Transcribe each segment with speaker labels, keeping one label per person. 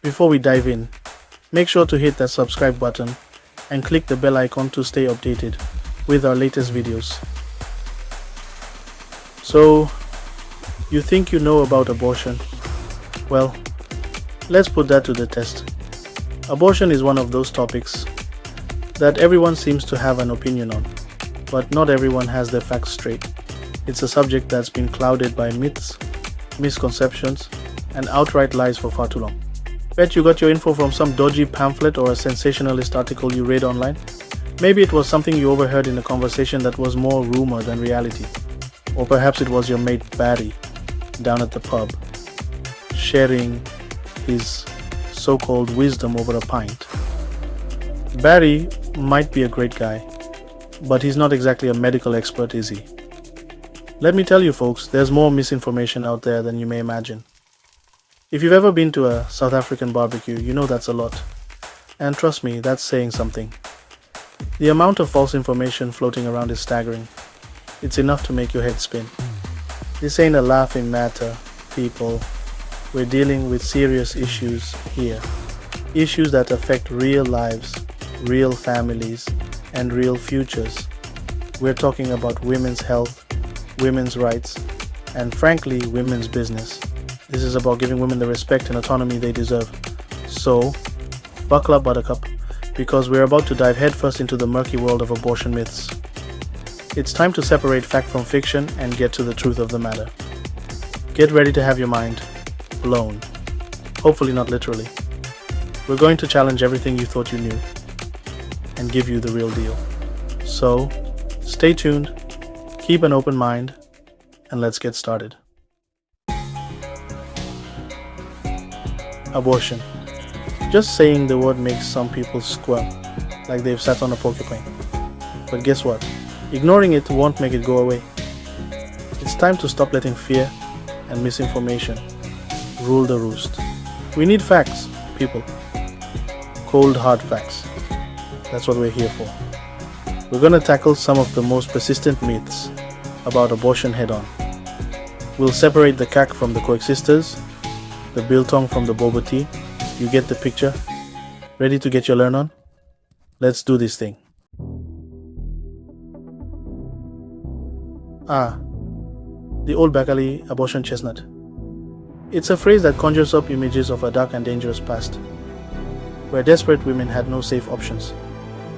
Speaker 1: Before we dive in, make sure to hit that subscribe button and click the bell icon to stay updated with our latest videos. So, you think you know about abortion? Well, let's put that to the test. Abortion is one of those topics that everyone seems to have an opinion on, but not everyone has their facts straight. It's a subject that's been clouded by myths, misconceptions, and outright lies for far too long. Bet you got your info from some dodgy pamphlet or a sensationalist article you read online. Maybe it was something you overheard in a conversation that was more rumor than reality. Or perhaps it was your mate Barry down at the pub, sharing his so-called wisdom over a pint. Barry might be a great guy, but he's not exactly a medical expert, is he? Let me tell you folks, there's more misinformation out there than you may imagine. If you've ever been to a South African barbecue, you know that's a lot. And trust me, that's saying something. The amount of false information floating around is staggering. It's enough to make your head spin. This ain't a laughing matter, people. We're dealing with serious issues here. Issues that affect real lives, real families, and real futures. We're talking about women's health, women's rights, and frankly, women's business. This is about giving women the respect and autonomy they deserve. So, buckle up, buttercup, because we're about to dive headfirst into the murky world of abortion myths. It's time to separate fact from fiction and get to the truth of the matter. Get ready to have your mind blown. Hopefully not literally. We're going to challenge everything you thought you knew and give you the real deal. So, stay tuned, keep an open mind, and let's get started. Abortion. Just saying the word makes some people squirm, like they've sat on a porcupine. But guess what? Ignoring it won't make it go away. It's time to stop letting fear and misinformation rule the roost. We need facts, people. Cold, hard facts. That's what we're here for. We're going to tackle some of the most persistent myths about abortion head on. We'll separate the cack from the coexisters, the biltong from the boba tea. You get the picture? Ready to get your learn on? Let's do this thing. The old Bakali abortion chestnut. It's a phrase that conjures up images of a dark and dangerous past, where desperate women had no safe options.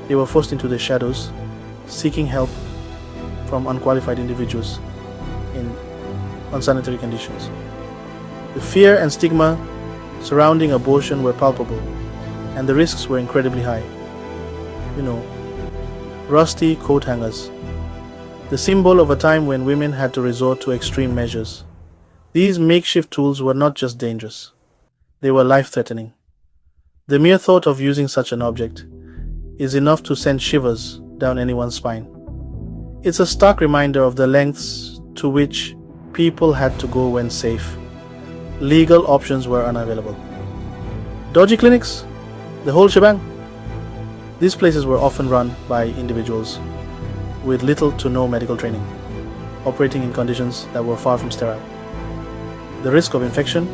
Speaker 1: They were forced into the shadows, seeking help from unqualified individuals in unsanitary conditions. The fear and stigma surrounding abortion were palpable, and the risks were incredibly high. Rusty coat hangers, the symbol of a time when women had to resort to extreme measures. These makeshift tools were not just dangerous, they were life-threatening. The mere thought of using such an object is enough to send shivers down anyone's spine. It's a stark reminder of the lengths to which people had to go when safe. Legal options were unavailable. Dodgy clinics, the whole shebang. These places were often run by individuals with little to no medical training, operating in conditions that were far from sterile. The risk of infection,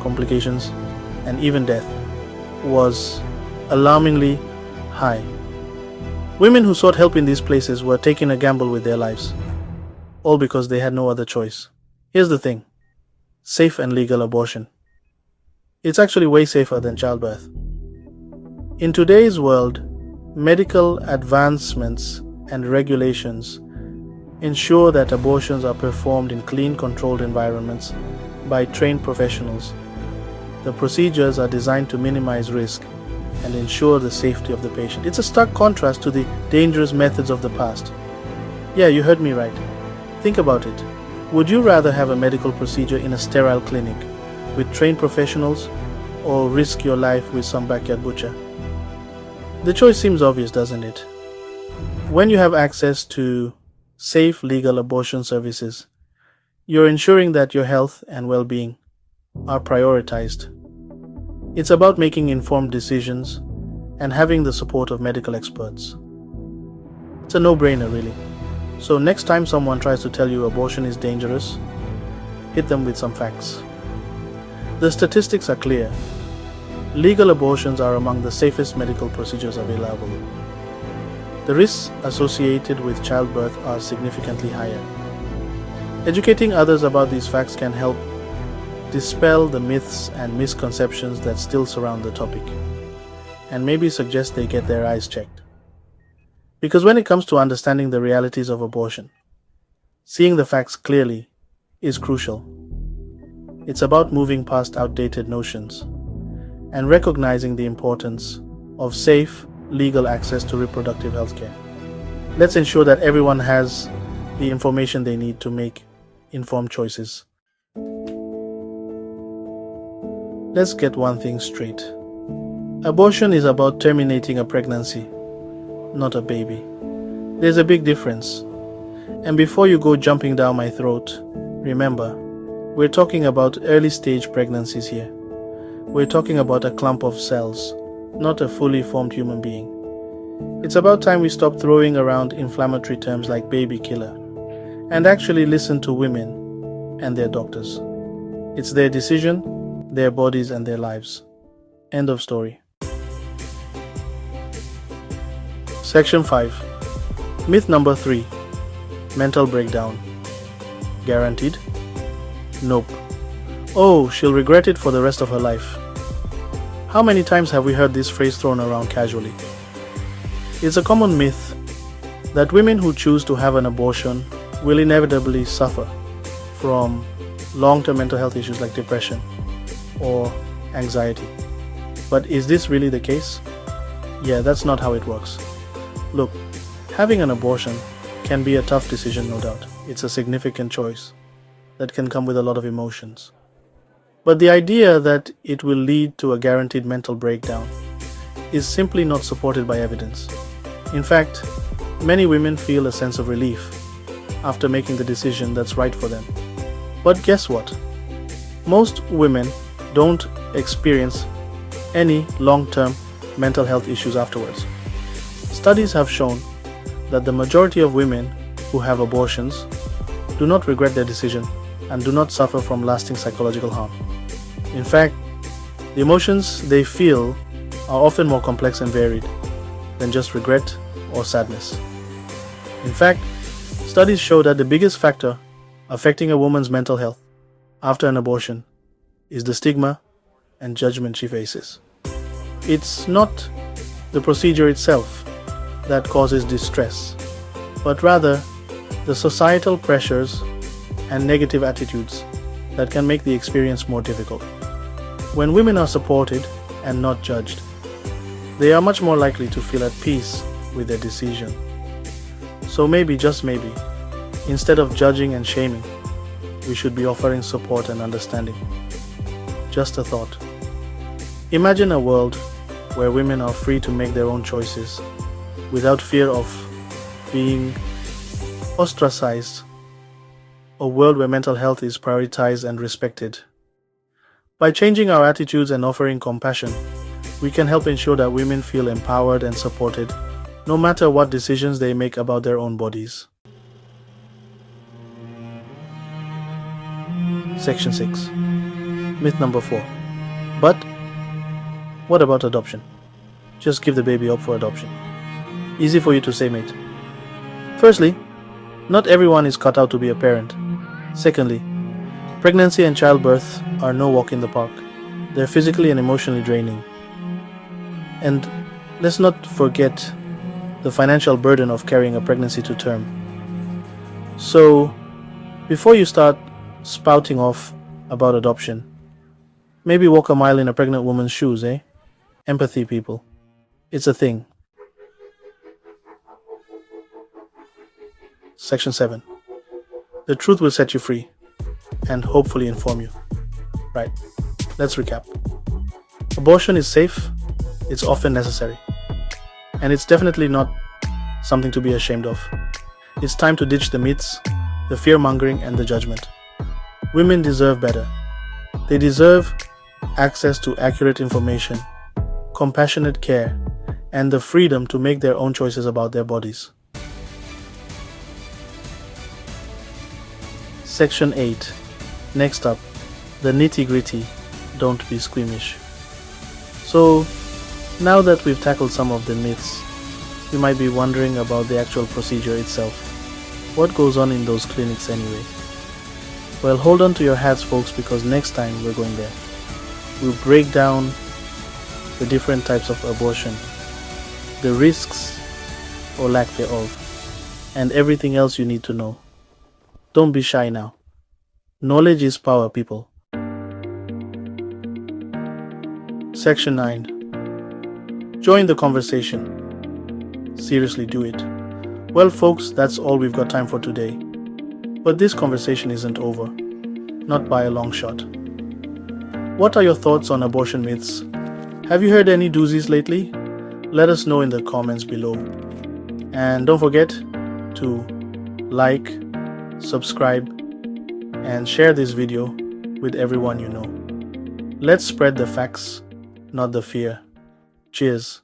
Speaker 1: complications, and even death was alarmingly high. Women who sought help in these places were taking a gamble with their lives, all because they had no other choice. Here's the thing: safe and legal abortion. It's actually way safer than childbirth. In today's world, medical advancements and regulations ensure that abortions are performed in clean, controlled environments by trained professionals. The procedures are designed to minimize risk and ensure the safety of the patient. It's a stark contrast to the dangerous methods of the past. Yeah, you heard me right. Think about it. Would you rather have a medical procedure in a sterile clinic with trained professionals, or risk your life with some backyard butcher? The choice seems obvious, doesn't it? When you have access to safe legal abortion services, you're ensuring that your health and well-being are prioritized. It's about making informed decisions and having the support of medical experts. It's a no-brainer, really. So next time someone tries to tell you abortion is dangerous, hit them with some facts. The statistics are clear. Legal abortions are among the safest medical procedures available. The risks associated with childbirth are significantly higher. Educating others about these facts can help dispel the myths and misconceptions that still surround the topic, and maybe suggest they get their eyes checked. Because when it comes to understanding the realities of abortion, seeing the facts clearly is crucial. It's about moving past outdated notions and recognizing the importance of safe, legal access to reproductive health care. Let's ensure that everyone has the information they need to make informed choices. Let's get one thing straight. Abortion is about terminating a pregnancy, not a baby. There's a big difference. And before you go jumping down my throat, remember, we're talking about early stage pregnancies here. We're talking about a clump of cells, not a fully formed human being. It's about time we stop throwing around inflammatory terms like baby killer and actually listen to women and their doctors. It's their decision, their bodies, and their lives. End of story. Section 5. Myth number 3. Mental breakdown. Guaranteed? Nope. Oh, she'll regret it for the rest of her life. How many times have we heard this phrase thrown around casually? It's a common myth that women who choose to have an abortion will inevitably suffer from long-term mental health issues like depression or anxiety. But is this really the case? Yeah, that's not how it works. Look, having an abortion can be a tough decision, no doubt. It's a significant choice that can come with a lot of emotions. But the idea that it will lead to a guaranteed mental breakdown is simply not supported by evidence. In fact, many women feel a sense of relief after making the decision that's right for them. But guess what? Most women don't experience any long-term mental health issues afterwards. Studies have shown that the majority of women who have abortions do not regret their decision and do not suffer from lasting psychological harm. In fact, the emotions they feel are often more complex and varied than just regret or sadness. In fact, studies show that the biggest factor affecting a woman's mental health after an abortion is the stigma and judgment she faces. It's not the procedure itself that causes distress, but rather the societal pressures and negative attitudes that can make the experience more difficult. When women are supported and not judged, they are much more likely to feel at peace with their decision. So maybe, just maybe, instead of judging and shaming, we should be offering support and understanding. Just a thought. Imagine a world where women are free to make their own choices without fear of being ostracized. A world where mental health is prioritized and respected. By changing our attitudes and offering compassion, we can help ensure that women feel empowered and supported, no matter what decisions they make about their own bodies. Section 6. Myth number 4. But what about adoption? Just give the baby up for adoption. Easy for you to say, mate. Firstly, not everyone is cut out to be a parent. Secondly, pregnancy and childbirth are no walk in the park. They're physically and emotionally draining. And let's not forget the financial burden of carrying a pregnancy to term. So, before you start spouting off about adoption, maybe walk a mile in a pregnant woman's shoes, eh? Empathy, people. It's a thing. Section 7. The truth will set you free and hopefully inform you. Right, let's recap. Abortion is safe, it's often necessary, and it's definitely not something to be ashamed of. It's time to ditch the myths, the fear-mongering, and the judgment. Women deserve better. They deserve access to accurate information, compassionate care, and the freedom to make their own choices about their bodies. Section 8. Next up, the nitty-gritty. Don't be squeamish. So, now that we've tackled some of the myths, you might be wondering about the actual procedure itself. What goes on in those clinics anyway? Well, hold on to your hats, folks, because next time we're going there. We'll break down the different types of abortion, the risks or lack thereof, and everything else you need to know. Don't be shy now. Knowledge is power, people. Section 9. Join the conversation. Seriously, do it. Well, folks, that's all we've got time for today. But this conversation isn't over. Not by a long shot. What are your thoughts on abortion myths? Have you heard any doozies lately? Let us know in the comments below. And don't forget to like, subscribe, and share this video with everyone you know. Let's spread the facts, not the fear. Cheers.